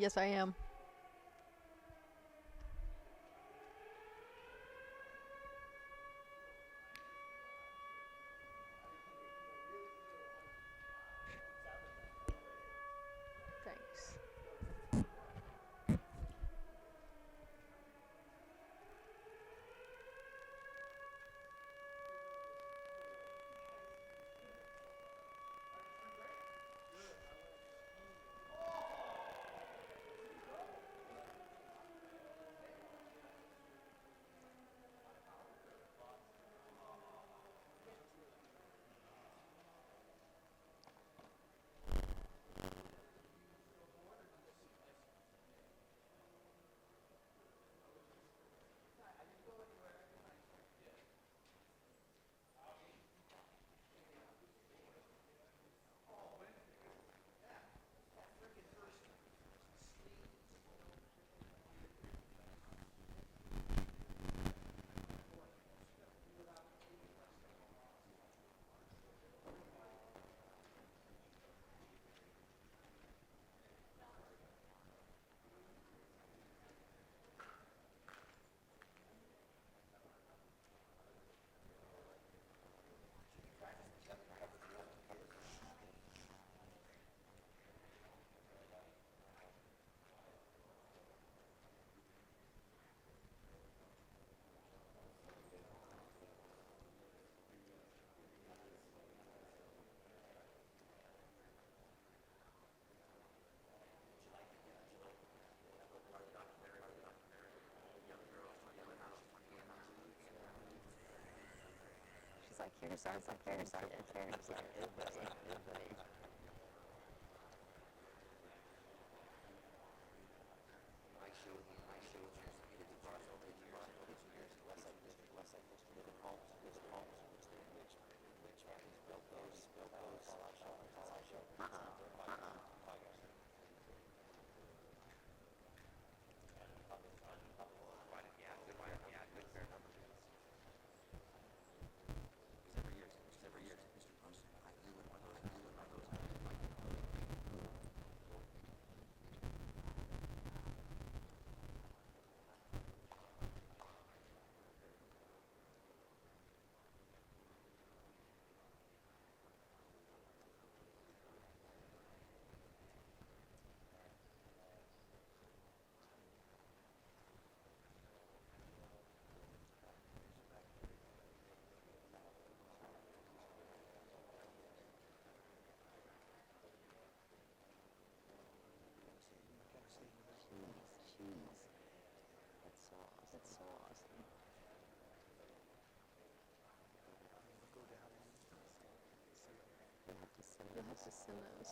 Yes, I am. Thanks. She's like, here's our everybody. That's so awesome. You'll have to send those.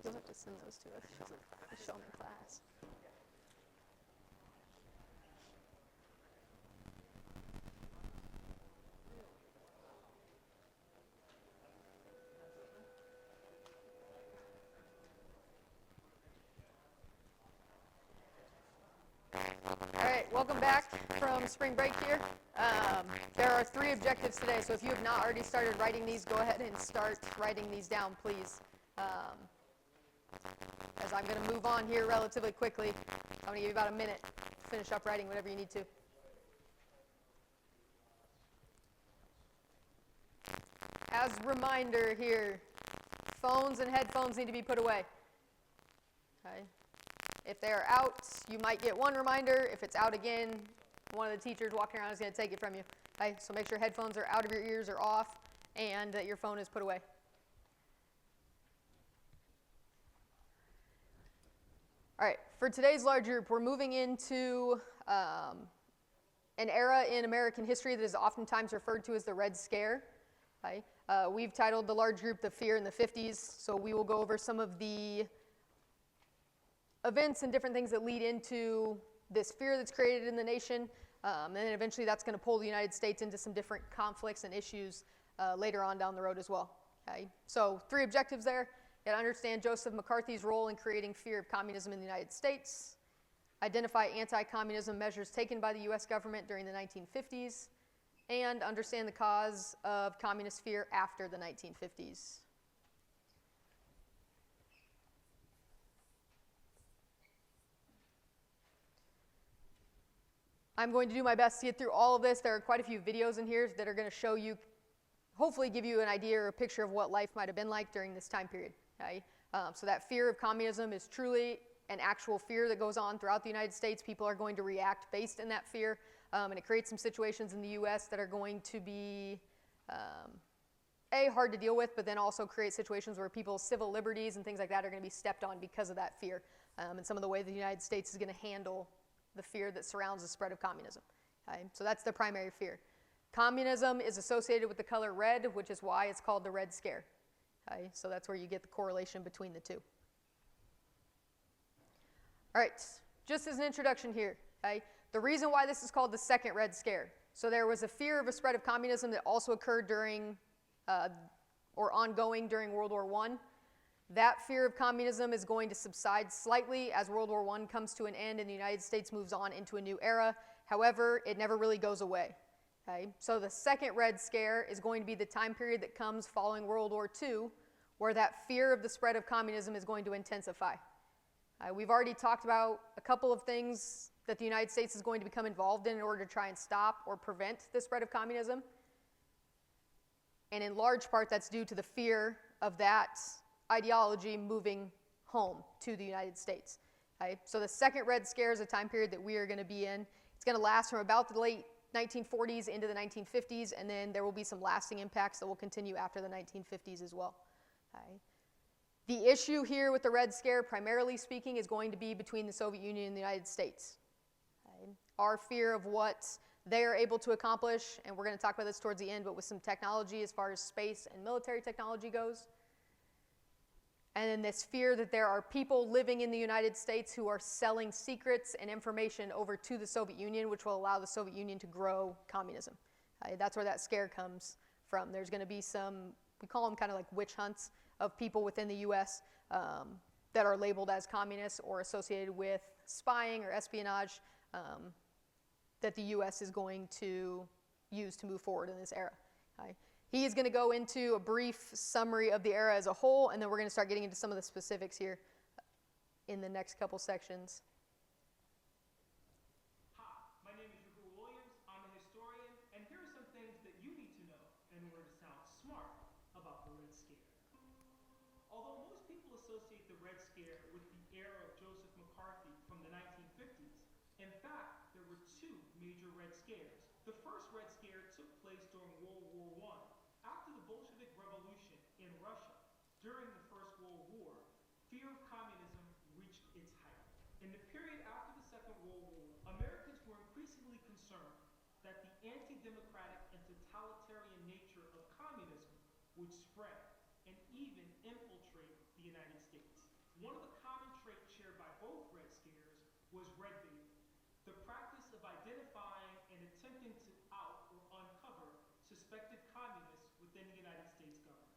You'll have to send those to a Shulman class. All right, welcome back from spring break here. There are 3 objectives today, so if you have not already started writing these, go ahead and start writing these down, please. As I'm going to move on here relatively quickly, I'm going to give you about a minute to finish up writing whatever you need to. As a reminder here, phones and headphones need to be put away. Okay. If they're out, you might get one reminder. If it's out again, one of the teachers walking around is going to take it from you. Okay? So make sure headphones are out of your ears or off, and that your phone is put away. All right, for today's large group, we're moving into an era in American history that is oftentimes referred to as the Red Scare. Okay? We've titled the large group The Fear in the 50s, so we will go over some of the events and different things that lead into this fear that's created in the nation, and then eventually that's going to pull the United States into some different conflicts and issues later on down the road as well. Okay? So 3 objectives there. You gotta understand Joseph McCarthy's role in creating fear of communism in the United States, identify anti-communism measures taken by the U.S. government during the 1950s, and understand the cause of communist fear after the 1950s. I'm going to do my best to get through all of this. There are quite a few videos in here that are going to show you, hopefully give you an idea or a picture of what life might have been like during this time period. Okay? So that fear of communism is truly an actual fear that goes on throughout the United States. People are going to react based in that fear, and it creates some situations in the U.S. that are going to be, hard to deal with, but then also create situations where people's civil liberties and things like that are going to be stepped on because of that fear, and some of the way the United States is going to handle the fear that surrounds the spread of communism. Okay? So that's the primary fear. Communism is associated with the color red, which is why it's called the Red Scare. Okay? So that's where you get the correlation between the two. All right, just as an introduction here, okay? The reason why this is called the second Red Scare. So there was a fear of a spread of communism that also occurred during, or ongoing during World War I. That fear of communism is going to subside slightly as World War I comes to an end and the United States moves on into a new era. However, it never really goes away. Okay? So the second Red Scare is going to be the time period that comes following World War II, where that fear of the spread of communism is going to intensify. We've already talked about a couple of things that the United States is going to become involved in order to try and stop or prevent the spread of communism. And in large part, that's due to the fear of that ideology moving home to the United States. Okay? So the second Red Scare is a time period that we are going to be in. It's going to last from about the late 1940s into the 1950s, and then there will be some lasting impacts that will continue after the 1950s as well. Okay? The issue here with the Red Scare, primarily speaking, is going to be between the Soviet Union and the United States. Okay? Our fear of what they are able to accomplish, and we're going to talk about this towards the end, but with some technology as far as space and military technology goes. And then this fear that there are people living in the United States who are selling secrets and information over to the Soviet Union, which will allow the Soviet Union to grow communism. That's where that scare comes from. There's going to be some, we call them kind of like witch hunts of people within the U.S. That are labeled as communists or associated with spying or espionage that the U.S. is going to use to move forward in this era. Okay? He is going to go into a brief summary of the era as a whole, and then we're going to start getting into some of the specifics here in the next couple sections. Hi, my name is Rico Williams. I'm a historian, and here are some things that you need to know in order to sound smart about the Red Scare. Although most people associate the Red Scare with the era of Joseph McCarthy from the 1950s, in fact, there were two major Red Scares. The first Red Scare took place during World War I. After the Bolshevik Revolution in Russia, during the First World War, fear of communism reached its height. In the period after the Second World War, Americans were increasingly concerned that the anti-democratic and totalitarian nature of communism would spread and even infiltrate the United States. One of the common traits shared by both Red Scares was red baiting, the practice of identifying and attempting to out or uncover suspected communists within the United States government.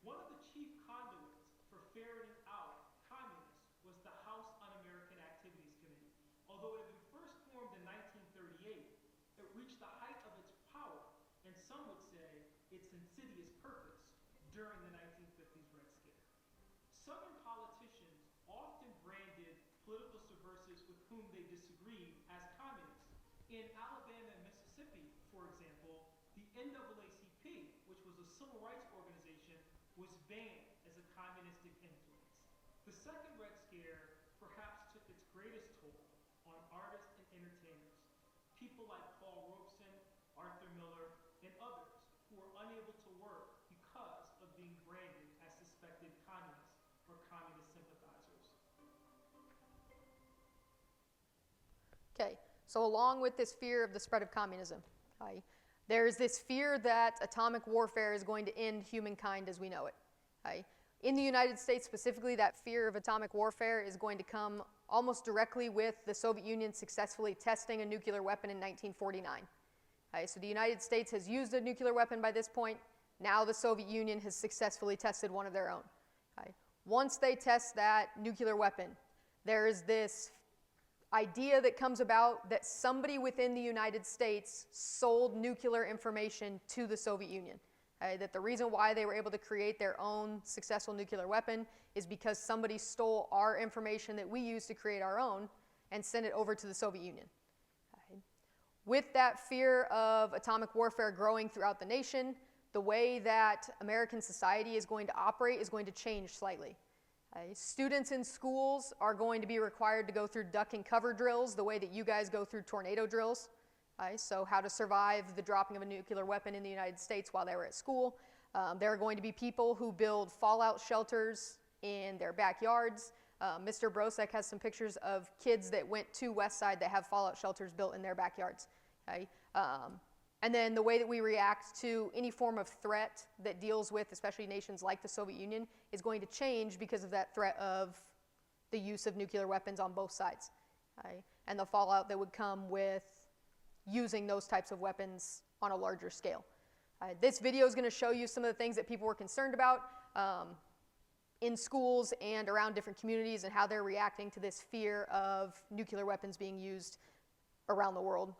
One of the chief conduits for ferreting out communists was the House Un-American Activities Committee. Although it had been first formed in 1938, it reached the height of its power, and some would say its insidious purpose, during the 1950s Red Scare. Southern politicians often branded political subversives with whom they disagreed as communists. In Alabama and Mississippi, for example, the NAACP, which was a civil rights organization, was banned as a communistic influence. The second Red Scare perhaps took its greatest toll on artists and entertainers, people like Paul Robeson, Arthur Miller, and others who were unable to work because of being branded as suspected communists or communist sympathizers. Okay, so along with this fear of the spread of communism, okay, there's this fear that atomic warfare is going to end humankind as we know it. Okay? In the United States specifically, that fear of atomic warfare is going to come almost directly with the Soviet Union successfully testing a nuclear weapon in 1949. Okay? So the United States has used a nuclear weapon by this point. Now the Soviet Union has successfully tested one of their own. Okay? Once they test that nuclear weapon, there is this idea that comes about that somebody within the United States sold nuclear information to the Soviet Union. That the reason why they were able to create their own successful nuclear weapon is because somebody stole our information that we use to create our own and sent it over to the Soviet Union. With that fear of atomic warfare growing throughout the nation, the way that American society is going to operate is going to change slightly. Students in schools are going to be required to go through duck and cover drills the way that you guys go through tornado drills. So how to survive the dropping of a nuclear weapon in the United States while they were at school. There are going to be people who build fallout shelters in their backyards. Mr. Brosek has some pictures of kids that went to West Side that have fallout shelters built in their backyards. And then the way that we react to any form of threat that deals with, especially nations like the Soviet Union, is going to change because of that threat of the use of nuclear weapons on both sides. And the fallout that would come with using those types of weapons on a larger scale. This video is going to show you some of the things that people were concerned about in schools and around different communities and how they're reacting to this fear of nuclear weapons being used around the world.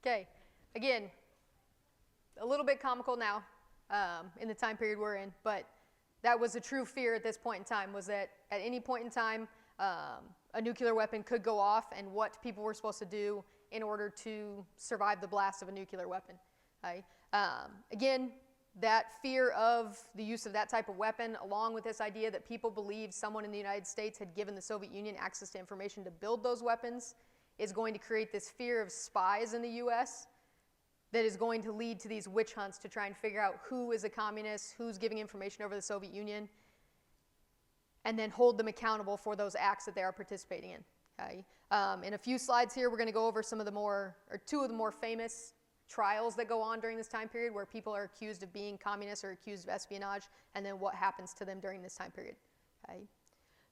Okay, again, a little bit comical now in the time period we're in, but that was a true fear at this point in time, was that at any point in time, a nuclear weapon could go off and what people were supposed to do in order to survive the blast of a nuclear weapon. Right? Again, that fear of the use of that type of weapon, along with this idea that people believed someone in the United States had given the Soviet Union access to information to build those weapons, is going to create this fear of spies in the U.S. that is going to lead to these witch hunts to try and figure out who is a communist, who's giving information over the Soviet Union. and then hold them accountable for those acts that they are participating in. Okay? In a few slides here, we're going to go over two of the more famous trials that go on during this time period where people are accused of being communists or accused of espionage, and then what happens to them during this time period. Okay?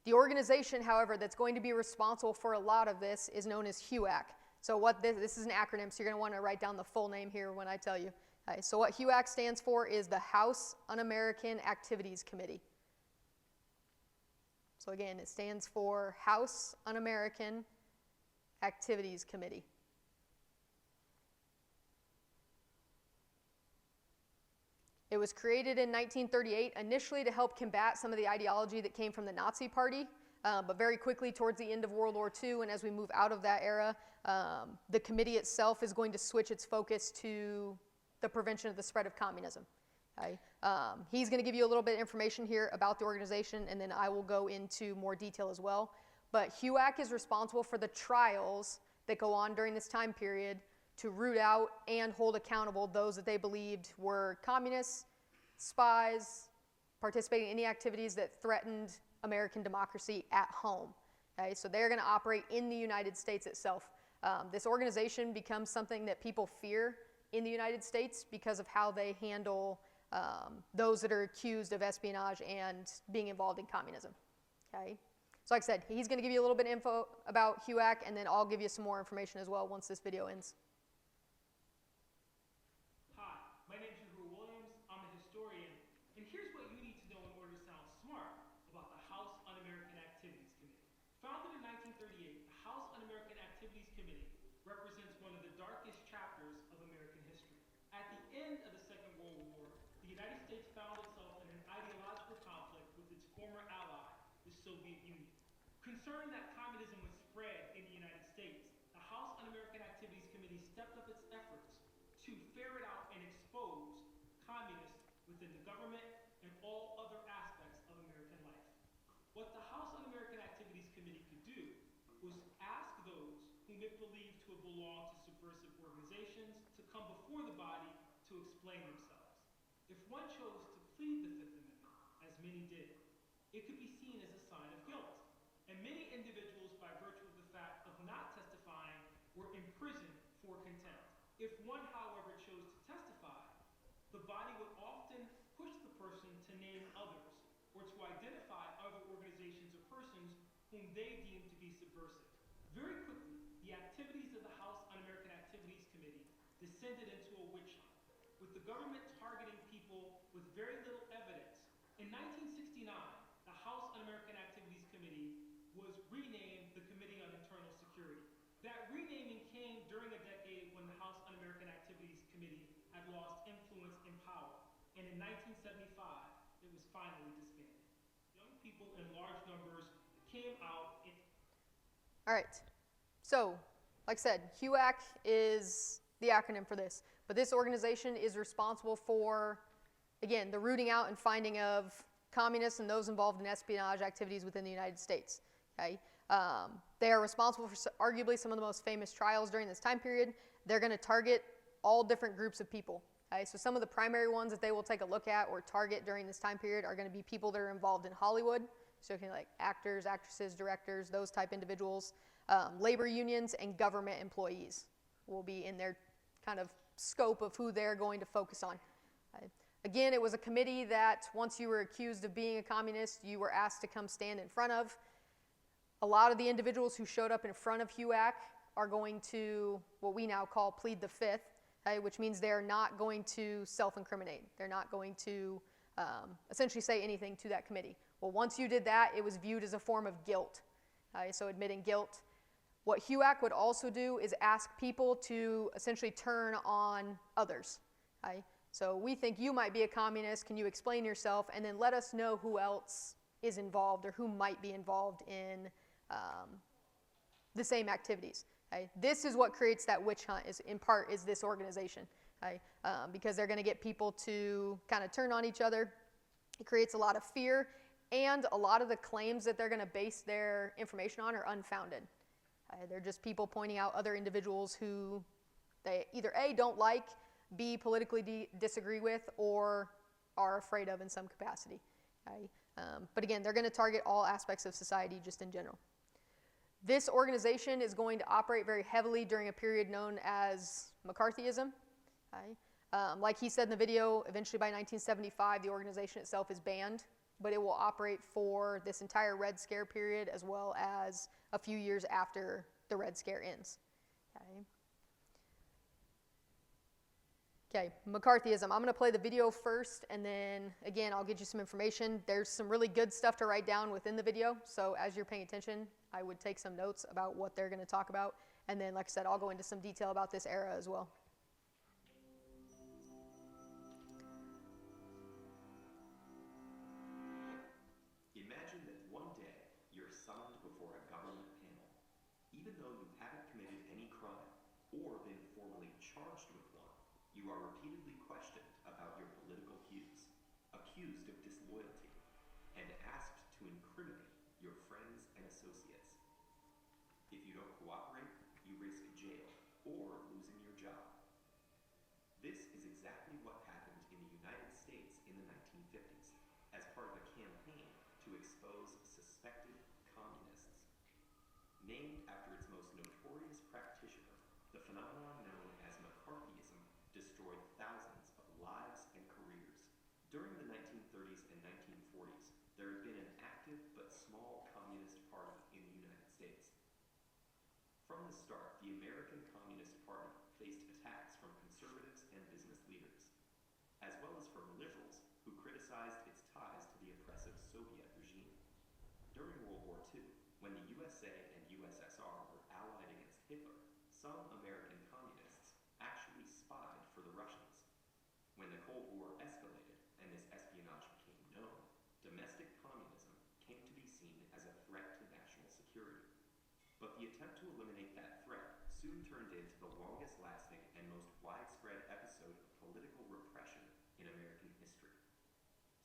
The organization, however, that's going to be responsible for a lot of this is known as HUAC. So this is an acronym, so you're going to want to write down the full name here when I tell you. Okay? So what HUAC stands for is the House Un-American Activities Committee. So again, it stands for House Un-American Activities Committee. It was created in 1938 initially to help combat some of the ideology that came from the Nazi Party, but very quickly towards the end of World War II and as we move out of that era, the committee itself is going to switch its focus to the prevention of the spread of communism. Okay? He's going to give you a little bit of information here about the organization, and then I will go into more detail as well. But HUAC is responsible for the trials that go on during this time period to root out and hold accountable those that they believed were communists, spies, participating in any activities that threatened American democracy at home. Okay? So they're going to operate in the United States itself. This organization becomes something that people fear in the United States because of how they handle those that are accused of espionage and being involved in communism. Okay? So like I said, he's going to give you a little bit of info about HUAC, and then I'll give you some more information as well once this video ends. Hi, my name is Drew Williams. I'm a historian, and here's what you need to know in order to sound smart about the House Un-American Activities Committee. Founded in 1938, the House Un-American Activities Committee represents one of the darkest chapters of American history. At the end of the Second World War, the United States found itself in an ideological conflict with its former ally, the Soviet Union. Concerned that communism would spread in the United States, the House Un-American Activities Committee stepped up its efforts to ferret out and expose communists within the government and all other aspects of American life. What the House Un-American Activities Committee could do was ask those whom it believed to have belonged to subversive organizations to come before the body to explain themselves. If one chose to plead the Fifth Amendment, as many did, it could be seen as a sign of guilt. And many individuals, by virtue of the fact of not testifying, were imprisoned for contempt. If one, however, chose to testify, the body would often push the person to name others or to identify other organizations or persons whom they deemed to be subversive. Very quickly, the activities of the House Un-American Activities Committee descended into a witch hunt, with the government targeting people with very little evidence. In 1969, the House Un-American Activities Committee was renamed the Committee on Internal Security. That renaming came during a decade when the House Un-American Activities Committee had lost influence and power, and in 1975, it was finally disbanded. Young people in large numbers came out in... All right. So, like I said, HUAC is the acronym for this, but this organization is responsible for, again, the rooting out and finding of communists and those involved in espionage activities within the United States. Okay? They are responsible for arguably some of the most famous trials during this time period. They're going to target all different groups of people. Okay? So some of the primary ones that they will take a look at or target during this time period are going to be people that are involved in Hollywood, so like actors, actresses, directors, those type individuals. Labor unions and government employees will be in their kind of scope of who they're going to focus on. Okay? Again, it was a committee that once you were accused of being a communist, you were asked to come stand in front of. A lot of the individuals who showed up in front of HUAC are going to, what we now call, plead the Fifth, okay, which means they're not going to self-incriminate. They're not going to essentially say anything to that committee. Well, once you did that, it was viewed as a form of guilt, okay, so admitting guilt. What HUAC would also do is ask people to essentially turn on others. Okay? So we think you might be a communist. Can you explain yourself? And then let us know who else is involved or who might be involved in the same activities. Okay? This is what creates that witch hunt, is in part is this organization. Okay? Because they're going to get people to kind of turn on each other. It creates a lot of fear, and a lot of the claims that they're going to base their information on are unfounded. They're just people pointing out other individuals who they either A, don't like, B, politically disagree with, or are afraid of in some capacity. Okay? But again, they're going to target all aspects of society just in general. This organization is going to operate very heavily during a period known as McCarthyism. Okay? Like he said in the video, eventually by 1975, the organization itself is banned, but it will operate for this entire Red Scare period as well as a few years after the Red Scare ends. Okay, McCarthyism. I'm going to play the video first, and then, again, I'll get you some information. There's some really good stuff to write down within the video, so as you're paying attention, I would take some notes about what they're going to talk about, and then, like I said, I'll go into some detail about this era as well. Imagine that one day you're summoned before a government panel. Even though you haven't committed any crime or been formally charged with one, you are repeatedly questioned about your political views, accused of disloyalty, and asked to incriminate your friends and associates. If you don't cooperate, you risk jail or losing your job. This is exactly what happened in the United States in the 1950s as part of a campaign to expose suspected communists. Named after its most notorious practitioner, the phenomenon known as McCarthyism destroyed thousands of lives and careers. During the 1930s and 1940s, there had been an active but small communist party in the United States. From the start, the American Communist Party faced attacks from conservatives and business leaders, as well as from liberals who criticized its ties to the oppressive Soviet regime. During World War II, when the USA and USSR were allied against Hitler, some American communists actually spied for the Russians. When the Cold War escalated and this espionage became known, domestic communism came to be seen as a threat to national security. But the attempt to eliminate that threat soon turned into the longest-lasting and most widespread episode of political repression in American history.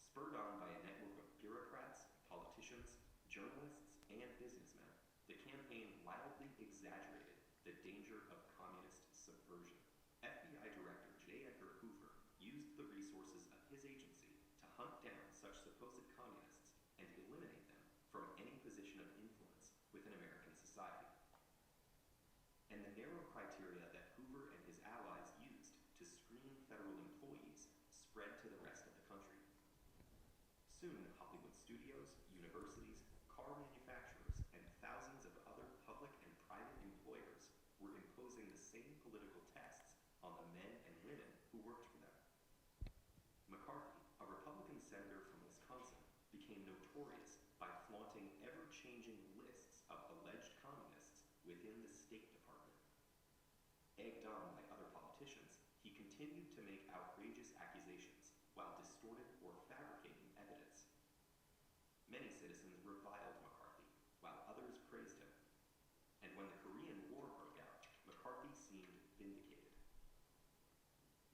Spurred on by a network of bureaucrats, politicians, journalists, and businessmen, the campaign wildly exaggerated the danger of communist subversion. FBI Director J. Edgar Hoover used the resources of his agency to hunt down such supposed communists and eliminate them from any position of influence within American society. And the narrow criteria that Hoover and his allies used to screen federal employees spread to the rest of the country. Soon, Hollywood studios, universities, car manufacturers, and thousands of other public and private employers were imposing the same political tests on the men and women who worked for them. McCarthy, a Republican senator from Wisconsin, became notorious by flaunting ever-changing lists of alleged communists within the State Department. Egged on by other politicians, he continued to make outrageous accusations while distorting or fabricating evidence. Many citizens reviled McCarthy, while others praised him. And when the Korean War broke out, McCarthy seemed vindicated.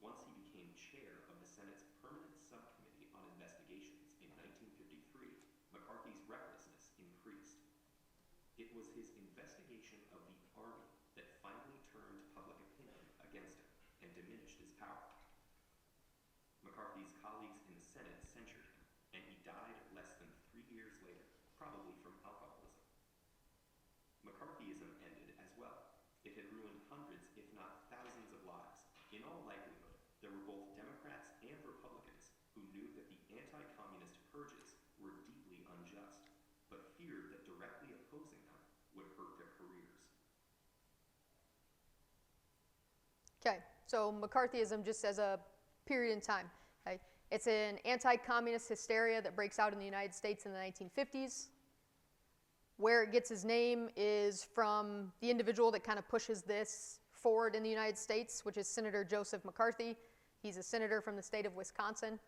Once he became chair of the Senate's Permanent Subcommittee on Investigations in 1953, McCarthy's recklessness increased. It was his investigation of the Army that finally turned public opinion against him and diminished his power. McCarthy's colleagues in the Senate censured him, and he died less than 3 years later, probably from alcoholism. McCarthyism ended as well. It had ruined hundreds, if not thousands of lives. In all likelihood, there were both Democrats and Republicans who knew that the anti-communist purges were deeply unjust, but feared that directly opposing them would hurt their careers. Okay, so McCarthyism just as a period in time. Okay? It's an anti-communist hysteria that breaks out in the United States in the 1950s. Where it gets its name is from the individual that kind of pushes this forward in the United States, which is Senator Joseph McCarthy. He's a senator from the state of Wisconsin.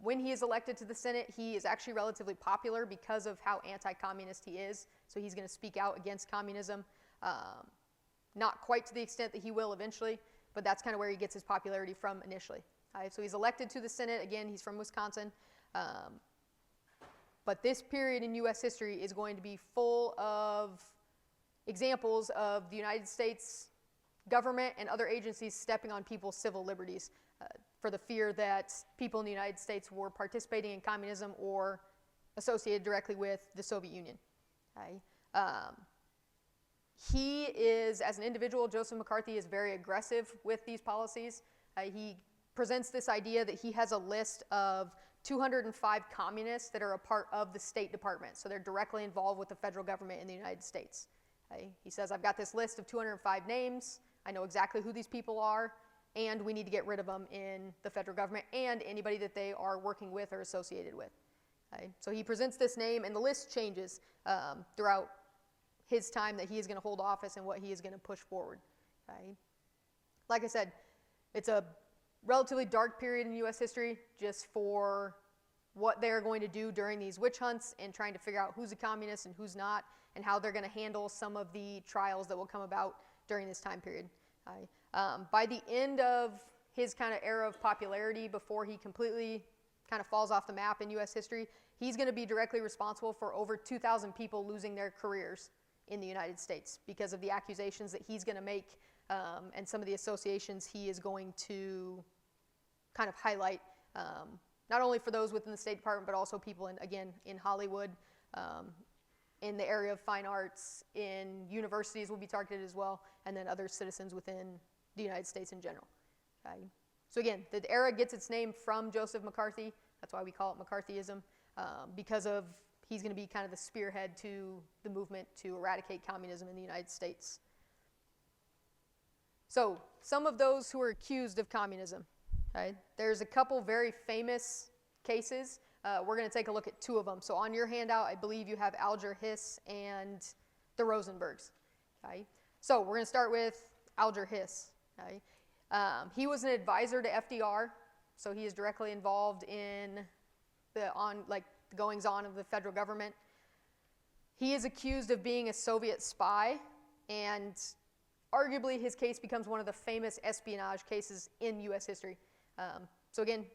When he is elected to the Senate, he is actually relatively popular because of how anti-communist he is. So he's going to speak out against communism. Not quite to the extent that he will eventually, but that's kind of where he gets his popularity from initially. So he's elected to the Senate. Again, he's from Wisconsin. But this period in U.S. history is going to be full of examples of the United States government and other agencies stepping on people's civil liberties. for the fear that people in the United States were participating in communism or associated directly with the Soviet Union. Okay? He is, as an individual, Joseph McCarthy is very aggressive with these policies. He presents this idea that he has a list of 205 communists that are a part of the State Department, so they're directly involved with the federal government in the United States. Okay? He says, I've got this list of 205 names, I know exactly who these people are, and we need to get rid of them in the federal government and anybody that they are working with or associated with. Okay? So he presents this name, and the list changes throughout his time that he is going to hold office and what he is going to push forward. Okay? Like I said, it's a relatively dark period in U.S. history just for what they're going to do during these witch hunts and trying to figure out who's a communist and who's not, and how they're going to handle some of the trials that will come about during this time period. Okay? By the end of his kind of era of popularity, before he completely kind of falls off the map in U.S. history, he's going to be directly responsible for over 2,000 people losing their careers in the United States because of the accusations that he's going to make and some of the associations he is going to kind of highlight, not only for those within the State Department, but also people in Hollywood, in the area of fine arts, in universities will be targeted as well, and then other citizens within the United States in general. Okay? So again, the era gets its name from Joseph McCarthy. That's why we call it McCarthyism, because of he's going to be kind of the spearhead to the movement to eradicate communism in the United States. So some of those who are accused of communism. Okay? There's a couple very famous cases. We're going to take a look at two of them. So on your handout, I believe you have Alger Hiss and the Rosenbergs. Okay? So we're going to start with Alger Hiss. Okay? He was an advisor to FDR, so he is directly involved in the goings-on of the federal government. He is accused of being a Soviet spy, and arguably his case becomes one of the famous espionage cases in U.S. history. So again,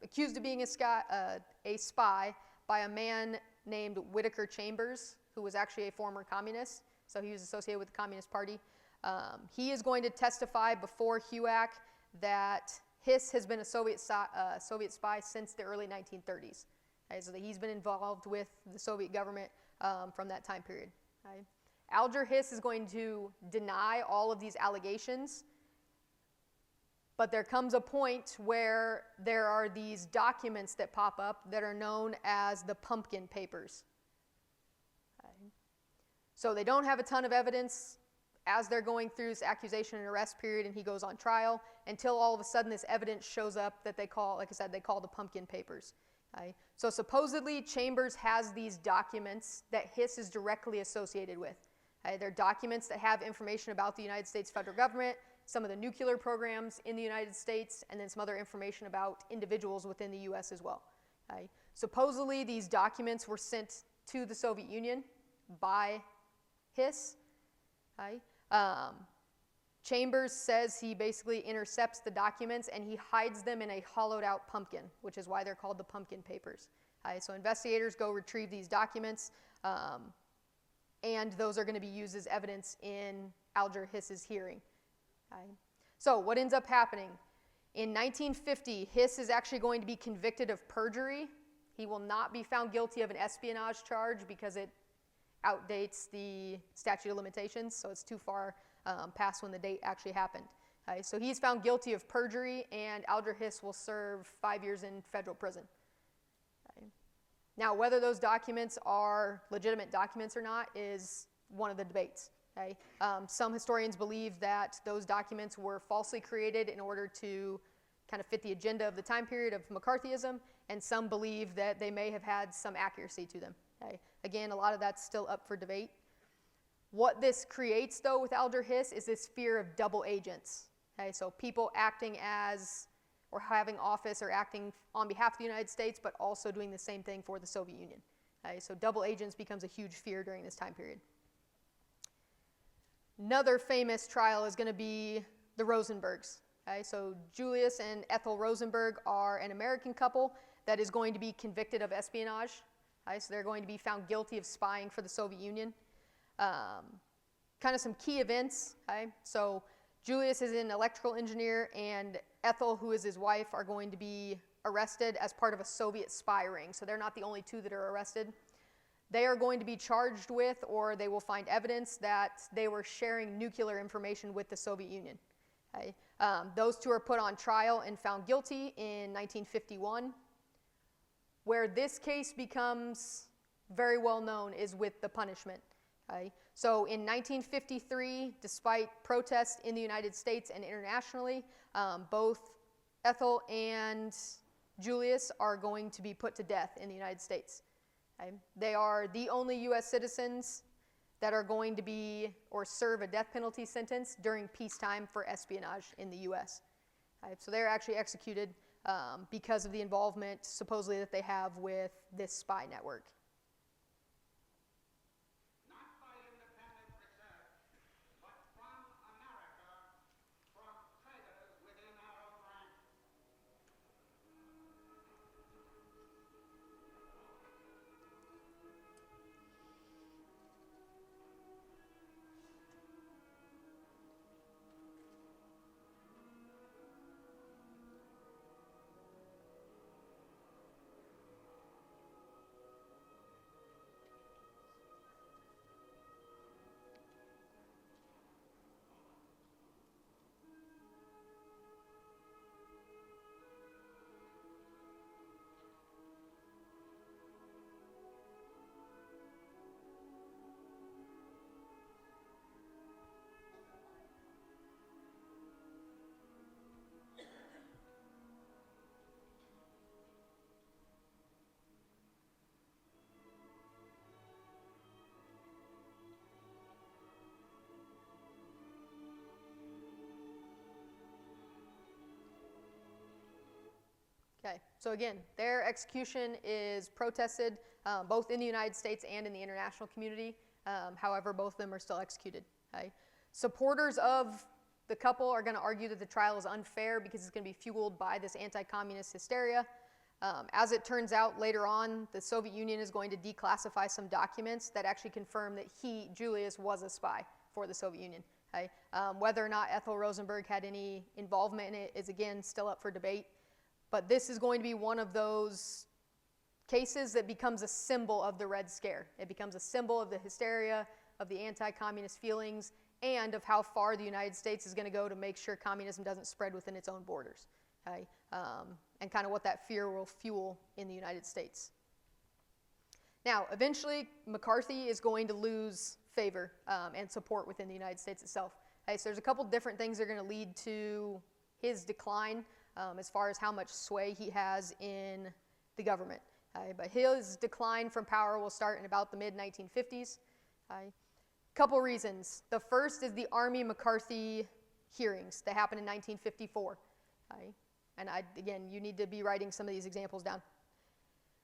accused of being a spy by a man named Whittaker Chambers, who was actually a former communist, so he was associated with the Communist Party. He is going to testify before HUAC that Hiss has been a Soviet spy since the early 1930s. Okay, so that he's been involved with the Soviet government from that time period. Okay. Alger Hiss is going to deny all of these allegations, but there comes a point where there are these documents that pop up that are known as the Pumpkin Papers. Okay. So they don't have a ton of evidence as they're going through this accusation and arrest period, and he goes on trial, until all of a sudden this evidence shows up that they call, like I said, they call the Pumpkin Papers. Okay. So supposedly Chambers has these documents that Hiss is directly associated with. Okay. They're documents that have information about the United States federal government, some of the nuclear programs in the United States, and then some other information about individuals within the U.S. as well. Okay. Supposedly these documents were sent to the Soviet Union by Hiss. Okay. Chambers says he basically intercepts the documents and he hides them in a hollowed out pumpkin, which is why they're called the Pumpkin Papers. So investigators go retrieve these documents, and those are going to be used as evidence in Alger Hiss's hearing. So what ends up happening? In 1950, Hiss is actually going to be convicted of perjury. He will not be found guilty of an espionage charge because it outdates the statute of limitations, so it's too far past when the date actually happened. So he's found guilty of perjury, and Alger Hiss will serve 5 years in federal prison. Now, whether those documents are legitimate documents or not is one of the debates. Some historians believe that those documents were falsely created in order to kind of fit the agenda of the time period of McCarthyism, and some believe that they may have had some accuracy to them. Again, a lot of that's still up for debate. What this creates, though, with Alger Hiss is this fear of double agents. So people acting as, or having office or acting on behalf of the United States, but also doing the same thing for the Soviet Union. So double agents becomes a huge fear during this time period. Another famous trial is going to be the Rosenbergs. So Julius and Ethel Rosenberg are an American couple that is going to be convicted of espionage. So they're going to be found guilty of spying for the Soviet Union. Kind of some key events. So Julius is an electrical engineer, and Ethel, who is his wife, are going to be arrested as part of a Soviet spy ring. So they're not the only two that are arrested. They are going to be charged with, or they will find evidence that they were sharing nuclear information with the Soviet Union. Okay? Those two are put on trial and found guilty in 1951. Where this case becomes very well known is with the punishment. Okay? So in 1953, despite protests in the United States and internationally, both Ethel and Julius are going to be put to death in the United States. Okay? They are the only U.S. citizens that are going to be or serve a death penalty sentence during peacetime for espionage in the U.S. Okay? So they're actually executed because of the involvement, supposedly, that they have with this spy network. Okay, so again, their execution is protested both in the United States and in the international community. However, both of them are still executed. Okay? Supporters of the couple are going to argue that the trial is unfair because it's going to be fueled by this anti-communist hysteria. As it turns out later on, the Soviet Union is going to declassify some documents that actually confirm that Julius, was a spy for the Soviet Union. Okay? Whether or not Ethel Rosenberg had any involvement in it is, again, still up for debate. But this is going to be one of those cases that becomes a symbol of the Red Scare. It becomes a symbol of the hysteria, of the anti-communist feelings, and of how far the United States is going to go to make sure communism doesn't spread within its own borders. Okay? And kind of what that fear will fuel in the United States. Now, eventually, McCarthy is going to lose favor and support within the United States itself. Okay? So there's a couple different things that are going to lead to his decline. As far as how much sway he has in the government. But his decline from power will start in about the mid-1950s. Couple reasons. The first is the Army McCarthy hearings that happened in 1954. And again, you need to be writing some of these examples down.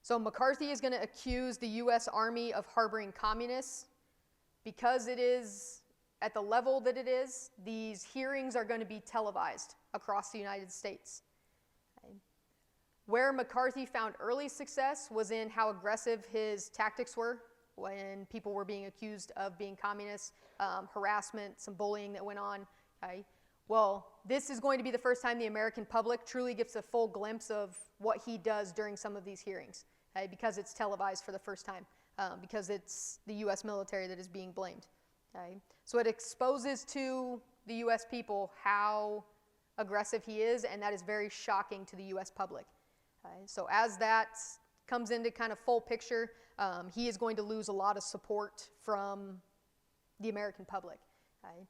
So McCarthy is going to accuse the U.S. Army of harboring communists. Because it is at the level that it is, these hearings are going to be televised across the United States. Okay. Where McCarthy found early success was in how aggressive his tactics were when people were being accused of being communists, harassment, some bullying that went on. Okay. Well, this is going to be the first time the American public truly gets a full glimpse of what he does during some of these hearings, okay, because it's televised for the first time, because it's the U.S. military that is being blamed. Okay. So it exposes to the U.S. people how aggressive he is, and that is very shocking to the U.S. public. Okay. So as that comes into kind of full picture, he is going to lose a lot of support from the American public. Okay.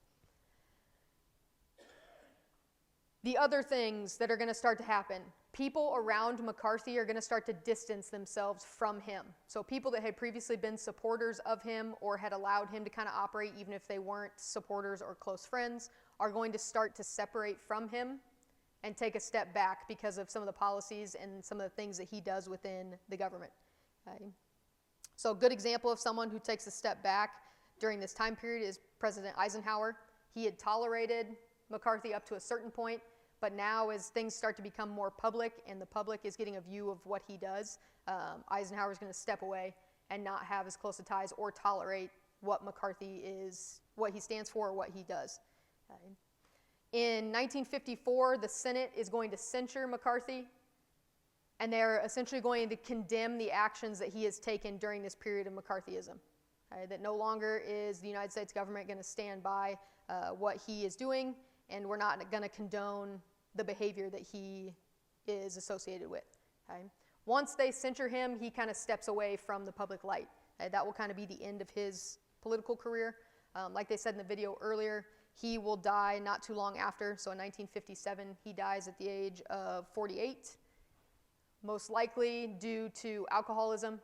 The other things that are going to start to happen, people around McCarthy are going to start to distance themselves from him. So people that had previously been supporters of him or had allowed him to kind of operate even if they weren't supporters or close friends are going to start to separate from him and take a step back because of some of the policies and some of the things that he does within the government. Okay. So a good example of someone who takes a step back during this time period is President Eisenhower. He had tolerated McCarthy up to a certain point, but now as things start to become more public and the public is getting a view of what he does, Eisenhower is going to step away and not have as close a ties or tolerate what McCarthy is, what he stands for or what he does. Okay. In 1954, the Senate is going to censure McCarthy, and they're essentially going to condemn the actions that he has taken during this period of McCarthyism. Okay? That no longer is the United States government going to stand by what he is doing, and we're not going to condone the behavior that he is associated with. Okay? Once they censure him, he kind of steps away from the public light. Okay? That will kind of be the end of his political career. Like they said in the video earlier, he will die not too long after. So in 1957, he dies at the age of 48, most likely due to alcoholism,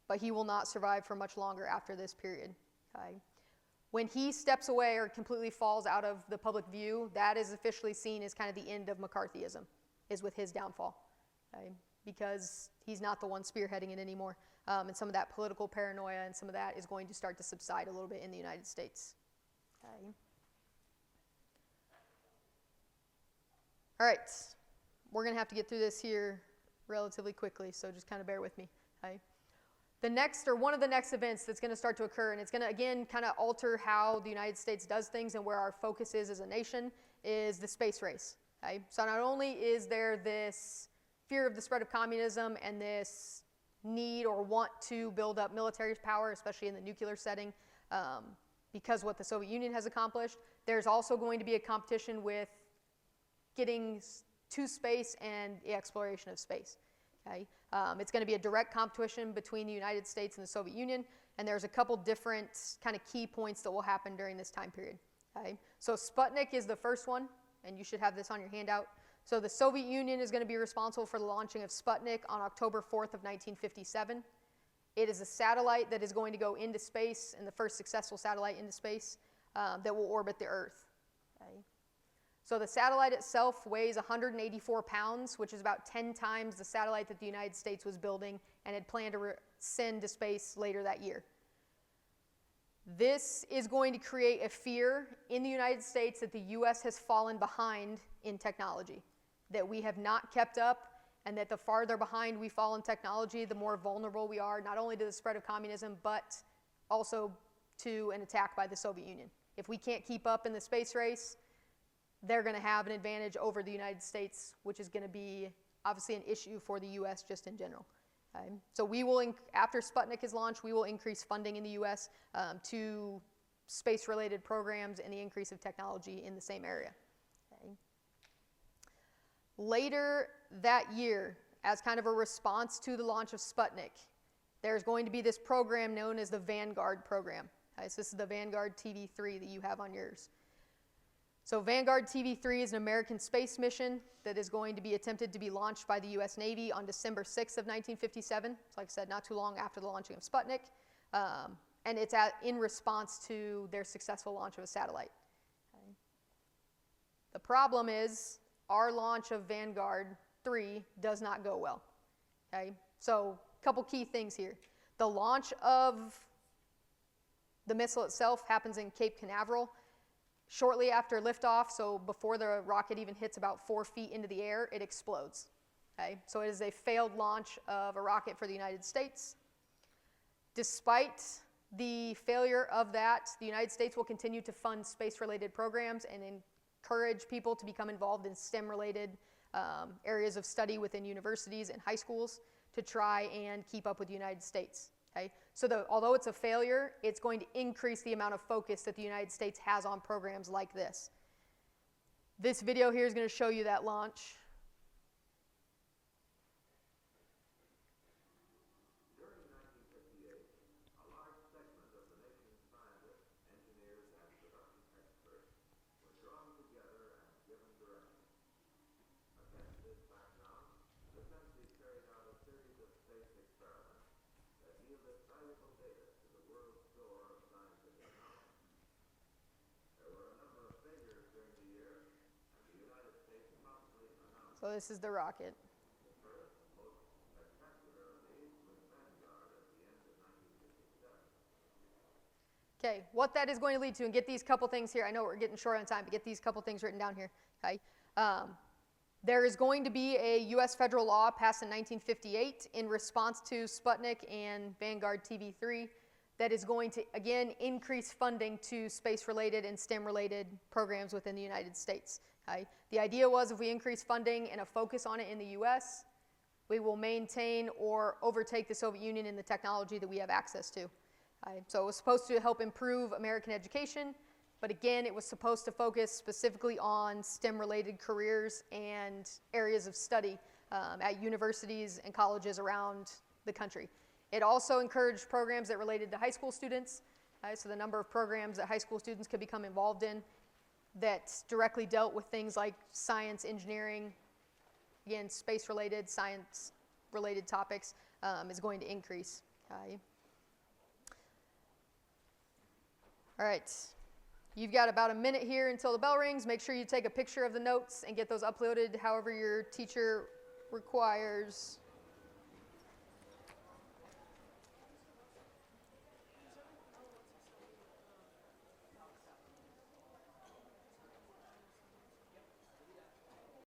but he will not survive for much longer after this period. Okay? When he steps away or completely falls out of the public view, that is officially seen as kind of the end of McCarthyism, is with his downfall, okay? Because he's not the one spearheading it anymore. And some of that political paranoia and some of that is going to start to subside a little bit in the United States. Okay. All right, we're going to have to get through this here relatively quickly, so just kind of bear with me. Okay. The next, or one of the next events that's going to start to occur, and it's going to, again, kind of alter how the United States does things and where our focus is as a nation, is the space race. Okay? So not only is there this fear of the spread of communism and this need or want to build up military power, especially in the nuclear setting, because what the Soviet Union has accomplished, there's also going to be a competition with getting to space and the exploration of space. Okay? It's going to be a direct competition between the United States and the Soviet Union, and there's a couple different kind of key points that will happen during this time period. Okay? So Sputnik is the first one, and you should have this on your handout. So the Soviet Union is going to be responsible for the launching of Sputnik on October 4th of 1957. It is a satellite that is going to go into space, and the first successful satellite into space that will orbit the Earth. Okay? So the satellite itself weighs 184 pounds, which is about 10 times the satellite that the United States was building and had planned to send to space later that year. This is going to create a fear in the United States that the U.S. has fallen behind in technology, that we have not kept up, and that the farther behind we fall in technology, the more vulnerable we are, not only to the spread of communism, but also to an attack by the Soviet Union. If we can't keep up in the space race, they're going to have an advantage over the United States, which is going to be obviously an issue for the U.S. just in general. Okay? So we will, after Sputnik is launched, we will increase funding in the U.S. To space-related programs and the increase of technology in the same area. Okay? Later that year, as kind of a response to the launch of Sputnik, there's going to be this program known as the Vanguard program. Okay? So this is the Vanguard TV3 that you have on yours. So Vanguard TV3 is an American space mission that is going to be attempted to be launched by the U.S. Navy on December 6th of 1957. So like I said, not too long after the launching of Sputnik. And it's in response to their successful launch of a satellite. Okay. The problem is our launch of Vanguard 3 does not go well. Okay. So a couple key things here. The launch of the missile itself happens in Cape Canaveral. Shortly after liftoff, so before the rocket even hits about 4 feet into the air, it explodes. Okay? So it is a failed launch of a rocket for the United States. Despite the failure of that, the United States will continue to fund space-related programs and encourage people to become involved in STEM-related areas of study within universities and high schools to try and keep up with the United States. Okay? So although it's a failure, it's going to increase the amount of focus that the United States has on programs like this. This video here is going to show you that launch. During 1958, a large segment of the nation's scientists, engineers, and production experts were drawn together and given direction. Against this background, the 50's carried out a series of space experiments that yielded valuable data to the world's store of scientific knowledge. There were a number of failures during the year, and the United States promptly announced So this is the rocket. the first, most spectacular of these was Vanguard at the end of 1957. Okay, what that is going to lead to, and get these couple things here. I know we're getting short on time, but get these couple things written down here. Okay. There is going to be a U.S. federal law passed in 1958 in response to Sputnik and Vanguard TV3 that is going to, again, increase funding to space-related and STEM-related programs within the United States. Okay? The idea was if we increase funding and a focus on it in the U.S., we will maintain or overtake the Soviet Union in the technology that we have access to. Okay? So it was supposed to help improve American education, but again, it was supposed to focus specifically on STEM-related careers and areas of study at universities and colleges around the country. It also encouraged programs that related to high school students, so the number of programs that high school students could become involved in that directly dealt with things like science, engineering, again, space-related, science-related topics is going to increase. Okay. All right, you've got about a minute here until the bell rings. Make sure you take a picture of the notes and get those uploaded however your teacher requires.